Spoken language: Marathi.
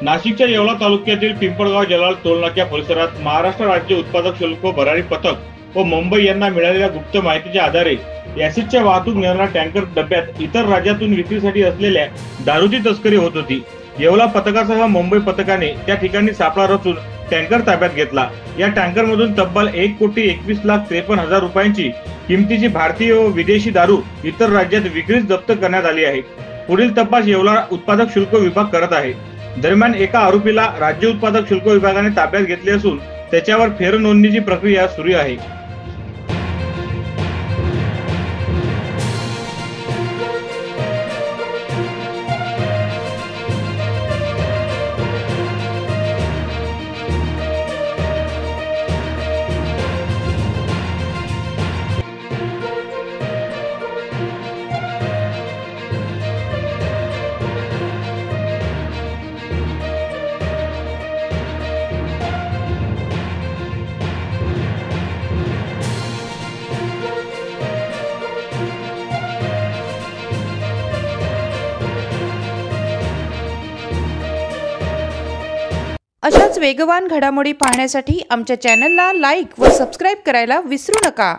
नाशिकच्या येवला तालुक्यातील पिंपळगाव जलाल टोलनाक्या परिसरात महाराष्ट्र राज्य उत्पादक शुल्क भरारी पथक व मुंबई यांना मिळालेल्या गुप्त माहितीच्या आधारे ऍसिडच्या वाहतूक नेणारा टँकर डब्यात इतर राज्यातून विक्रीसाठी असलेल्या दारूची तस्करी होत होती। येवला पथकासह मुंबई पथकाने त्या ठिकाणी सापळा रचून टँकर ताब्यात घेतला। या टँकर मधून तब्बल 1,21,53,000 रुपयांची किमतीची भारतीय व विदेशी दारू इतर राज्यात विक्रीस जप्त करण्यात आली आहे। पुढील तपास येवला उत्पादक शुल्क विभाग करत आहे। दरम्यान एका आरोपीला राज्य उत्पादक शुल्क विभागाने ताब्यात घेतले असून त्याच्यावर फेरनोंदणीची प्रक्रिया सुरू आहे। अशाच वेगवान घडामोडी पाहण्यासाठी आमच्या चॅनलला लाईक व सबस्क्राईब करायला विसरू नका।